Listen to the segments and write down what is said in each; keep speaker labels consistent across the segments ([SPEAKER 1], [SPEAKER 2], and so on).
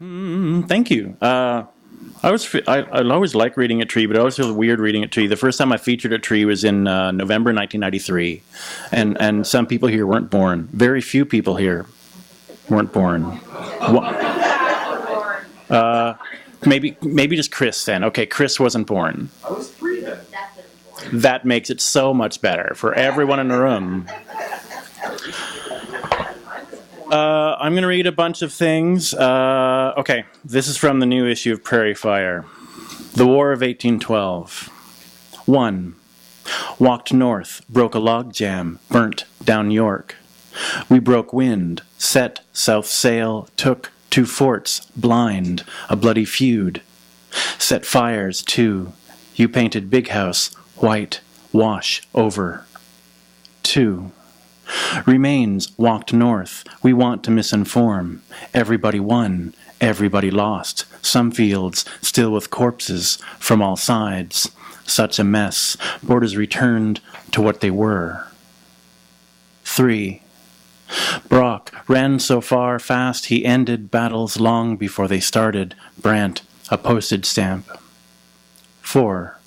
[SPEAKER 1] Thank you. I always like reading a tree, but I always feel weird reading a tree. The first time I featured a tree was in November 1993, and some people here weren't born. Very few people here weren't born. Maybe just Chris then. Okay, Chris wasn't born.
[SPEAKER 2] I was 3 then.
[SPEAKER 1] That makes it so much better for everyone in the room. I'm going to read a bunch of things. Okay, this is from the new issue of Prairie Fire. The War of 1812. 1. Walked north, broke a log jam, burnt down York. We broke wind, set south sail, took 2 forts, blind, a bloody feud. Set fires, too. You painted big house, white, wash over. 2. Remains walked north. We want to misinform. Everybody won. Everybody lost. Some fields still with corpses from all sides. Such a mess. Borders returned to what they were. 3. Brock ran so far fast he ended battles long before they started. Brant, a postage stamp. 4.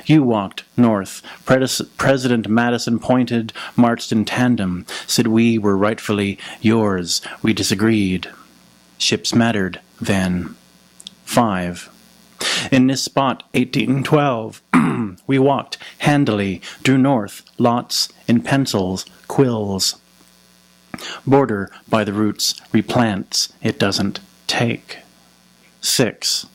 [SPEAKER 1] You walked north. President Madison pointed, marched in tandem, said we were rightfully yours. We disagreed. Ships mattered then. 5. In this spot, 1812, we walked handily, drew north, lots, in pencils, quills. Border by the roots, replants, it doesn't take. 6.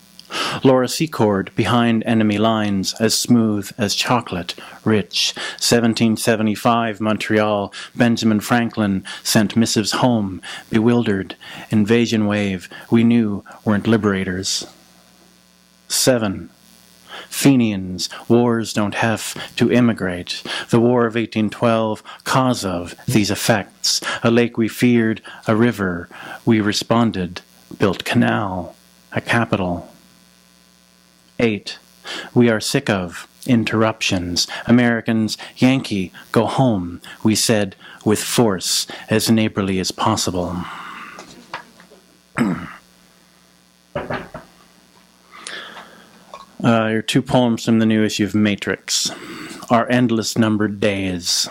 [SPEAKER 1] Laura Secord behind enemy lines, as smooth as chocolate, rich. 1775, Montreal, Benjamin Franklin sent missives home, bewildered. Invasion wave, we knew weren't liberators. 7. Fenians, wars don't have to immigrate. The War of 1812, cause of these effects. A lake we feared, a river we responded, built canal, a capital. 8. We are sick of interruptions. Americans, Yankee, go home, we said with force, as neighborly as possible. Here are 2 poems from the new issue of Matrix. Our endless numbered days.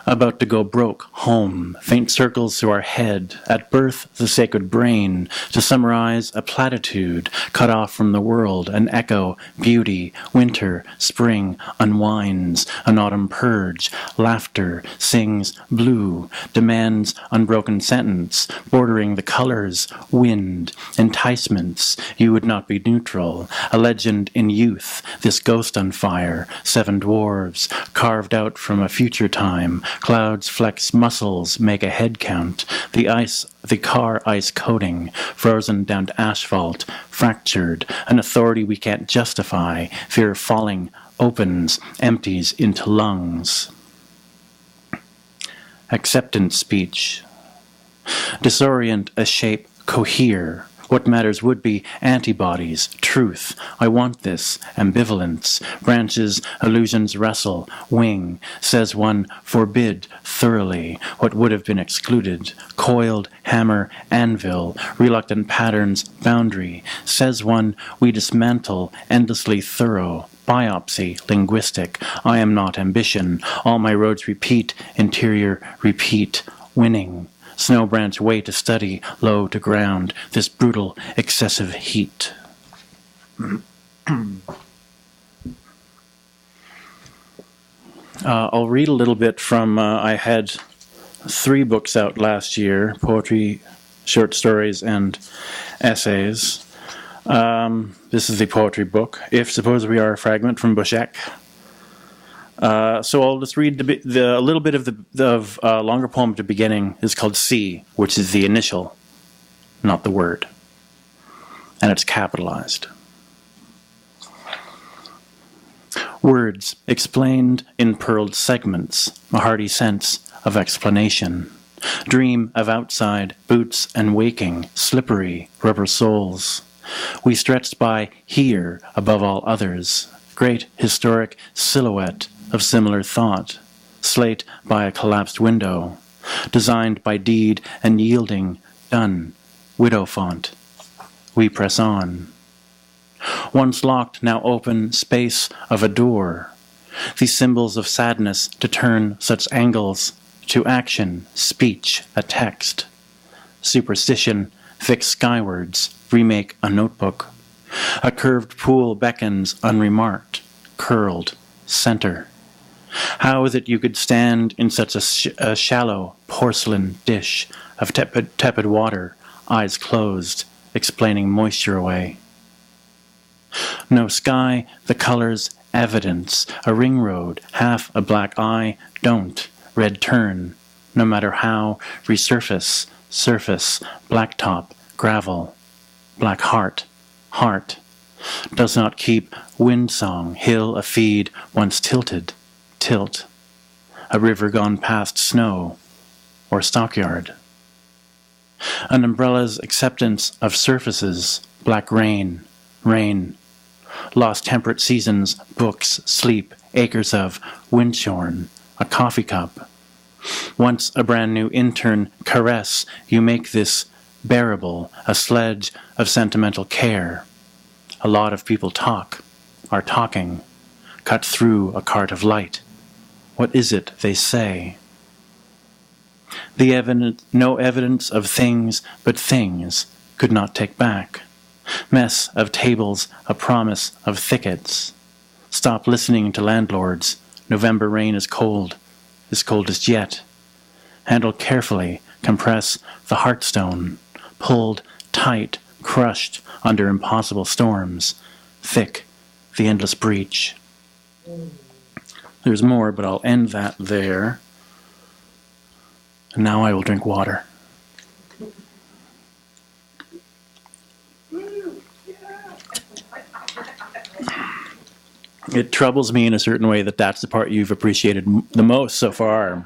[SPEAKER 1] About to go broke, home, faint circles through our head, at birth the sacred brain, to summarize a platitude, cut off from the world, an echo, beauty, winter, spring, unwinds, an autumn purge, laughter, sings, blue, demands unbroken sentence, bordering the colors, wind, enticements, you would not be neutral, a legend in youth, this ghost on fire, 7 dwarves, carved out from a future time, clouds flex muscles, make a head count. The car ice coating, frozen down to asphalt, fractured, an authority we can't justify. Fear of falling opens, empties into lungs. Acceptance speech. Disorient a shape, cohere. What matters would be antibodies, truth. I want this, ambivalence. Branches, illusions wrestle, wing. Says one, forbid thoroughly what would have been excluded. Coiled, hammer, anvil, reluctant patterns, boundary. Says one, we dismantle, endlessly thorough. Biopsy, linguistic. I am not ambition. All my roads repeat, interior, repeat, winning. Snow branch way to study, low to ground, this brutal, excessive heat. I'll read a little bit from, I had 3 books out last year, poetry, short stories, and essays. This is the poetry book, If Suppose We Are a Fragment from Bushek. So I'll just read a little bit of the longer poem at the beginning. Is called C, which is the initial, not the word. And it's capitalized. Words explained in pearled segments, a hearty sense of explanation. Dream of outside, boots and waking, slippery, rubber soles. We stretched by here above all others, great historic silhouette of similar thought, slate by a collapsed window, designed by deed and yielding, done, widow font. We press on. Once locked, now open space of a door. These symbols of sadness to turn such angles to action, speech, a text. Superstition, fix skywards, remake a notebook. A curved pool beckons unremarked, curled, center. How is it you could stand in such a shallow porcelain dish of tepid water, eyes closed, explaining moisture away? No sky, the colors, evidence, a ring road, half a black eye, don't, red turn, no matter how, resurface, surface, blacktop, gravel, black heart, heart, does not keep wind song, hill a feed, once tilted, tilt, a river gone past snow, or stockyard. An umbrella's acceptance of surfaces, black rain, rain, lost temperate seasons, books, sleep, acres of windshorn, a coffee cup. Once a brand new intern, caress, you make this bearable, a sledge of sentimental care. A lot of people talk, are talking, cut through a cart of light. What is it they say? No evidence of things but things could not take back. Mess of tables, a promise of thickets. Stop listening to landlords. November rain is cold as jet. Handle carefully, compress the heartstone, pulled tight, crushed under impossible storms. Thick, the endless breach. There's more, but I'll end that there. And now I will drink water. It troubles me in a certain way that that's the part you've appreciated the most so far.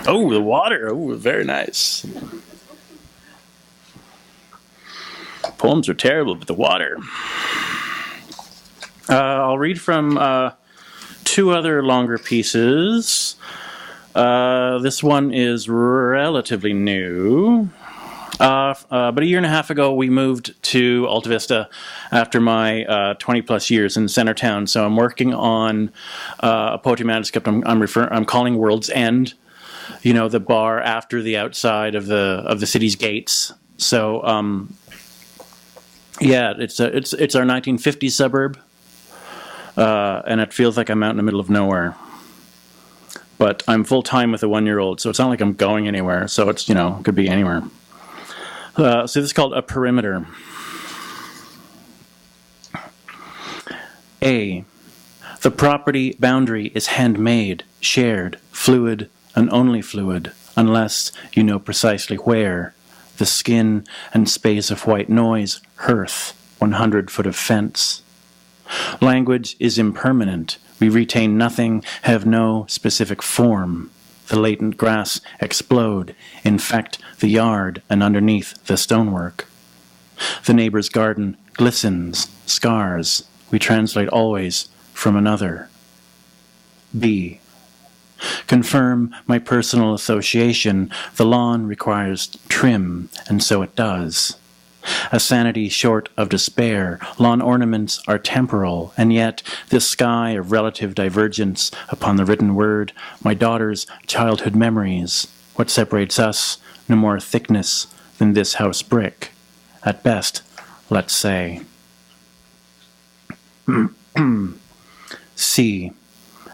[SPEAKER 1] Oh, the water. Oh, very nice. Poems are terrible, but the water. I'll read from two other longer pieces. This one is relatively new. But a year and a half ago, we moved to Alta Vista after my 20-plus years in Centertown. So I'm working on a poetry manuscript I'm calling World's End. You know, the bar after the outside of the city's gates. So yeah, it's our 1950s suburb, and it feels like I'm out in the middle of nowhere. But I'm full time with a 1-year-old, so it's not like I'm going anywhere. So it's, it could be anywhere. So this is called A Perimeter. A. The property boundary is handmade, shared, fluid, and only fluid, unless you know precisely where. The skin and space of white noise, hearth, 100 foot of fence. Language is impermanent. We retain nothing, have no specific form. The latent grass explode, infect the yard and underneath the stonework. The neighbor's garden glistens, scars. We translate always from another. B. Confirm my personal association. The lawn requires trim, and so it does. A sanity short of despair. Lawn ornaments are temporal, and yet this sky of relative divergence upon the written word, my daughter's childhood memories. What separates us? No more thickness than this house brick. At best, let's say. C.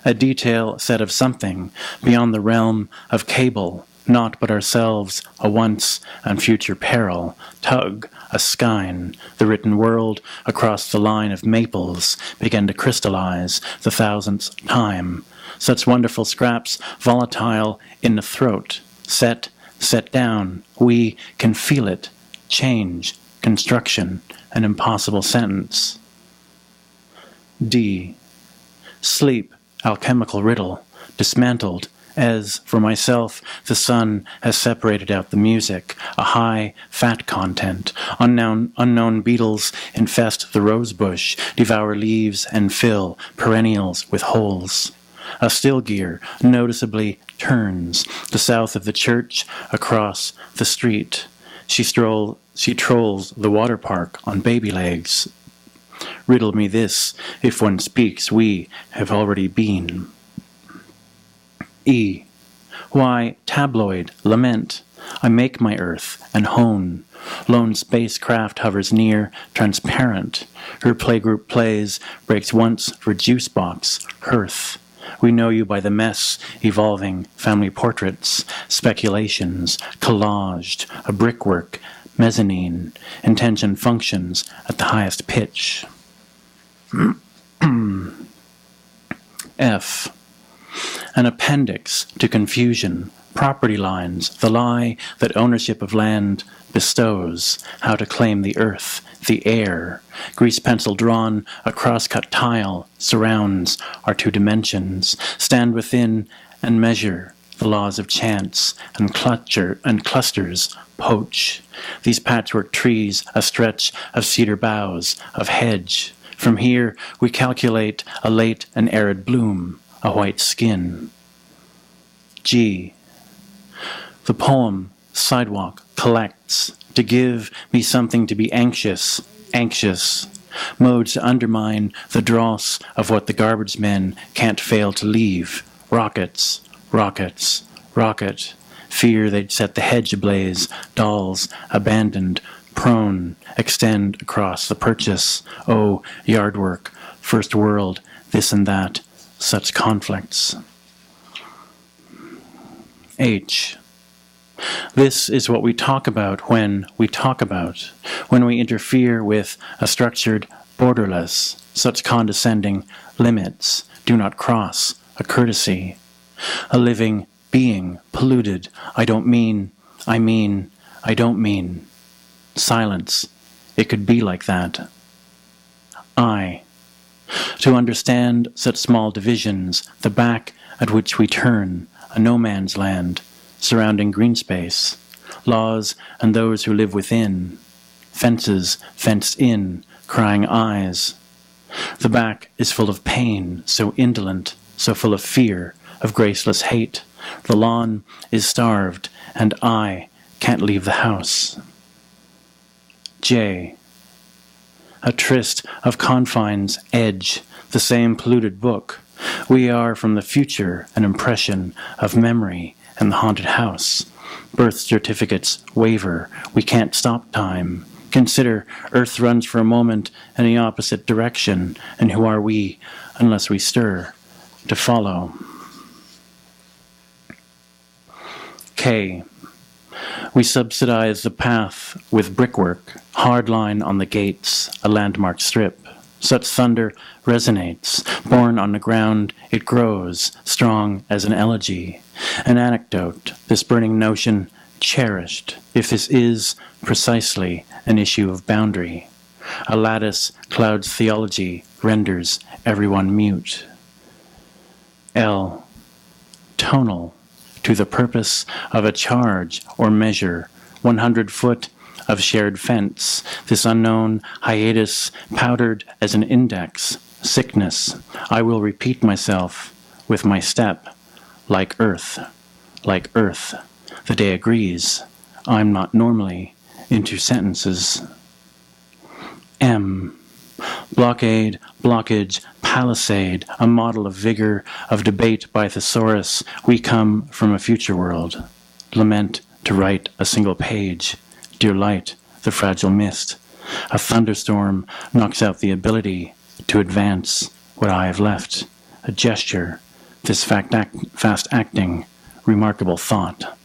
[SPEAKER 1] A detail set of something beyond the realm of cable, naught but ourselves, a once and future peril, tug, a skein, the written world across the line of maples began to crystallize the thousandth time. Such wonderful scraps, volatile in the throat, set down, we can feel it, change, construction, an impossible sentence. D. Sleep, alchemical riddle, dismantled, as, for myself, the sun has separated out the music, a high fat content. Unknown beetles infest the rosebush, devour leaves and fill perennials with holes. A still gear noticeably turns, the south of the church, across the street. She trolls the water park on baby legs. Riddle me this, if one speaks, we have already been. E. Why, tabloid, lament, I make my earth and hone. Lone spacecraft hovers near, transparent. Her playgroup plays, breaks once for juice box, hearth. We know you by the mess, evolving family portraits, speculations, collaged, a brickwork, mezzanine, intention functions at the highest pitch. F. An appendix to confusion, property lines, the lie that ownership of land bestows, how to claim the earth, the air. Grease pencil drawn, a cross-cut tile surrounds our two dimensions. Stand within and measure the laws of chance, and clusters poach. These patchwork trees, a stretch of cedar boughs, of hedge. From here we calculate a late and arid bloom, a white skin. G. The poem Sidewalk collects to give me something to be anxious. Modes to undermine the dross of what the garbage men can't fail to leave. Rocket. Fear they'd set the hedge ablaze. Dolls abandoned, prone, extend across the purchase. Oh, yard work, first world, this and that, such conflicts. H. This is what we talk about when we talk about, when we interfere with a structured borderless, such condescending limits do not cross a courtesy. A living being polluted, I don't mean. Silence, it could be like that. I. To understand such small divisions, the back at which we turn, a no man's land, surrounding green space, laws and those who live within, fences fenced in, crying eyes. The back is full of pain, so indolent, so full of fear, of graceless hate. The lawn is starved, and I can't leave the house. J. A tryst of confines, edge, the same polluted book. We are from the future an impression of memory and the haunted house. Birth certificates waver. We can't stop time. Consider Earth runs for a moment in the opposite direction, and who are we, unless we stir, to follow? K. We subsidize the path with brickwork, hard line on the gates, a landmark strip. Such thunder resonates. Born on the ground, it grows, strong as an elegy. An anecdote, this burning notion cherished, if this is precisely an issue of boundary. A lattice cloud's theology renders everyone mute. L. Tonal, to the purpose of a charge or measure, 100 foot of shared fence, this unknown hiatus powdered as an index, sickness. I will repeat myself with my step, like earth. The day agrees. I'm not normally into sentences. M. Blockade, blockage, palisade, a model of vigor, of debate by thesaurus. We come from a future world. Lament to write a single page. Dear light, the fragile mist. A thunderstorm knocks out the ability to advance what I have left. A gesture, this fast-acting, remarkable thought.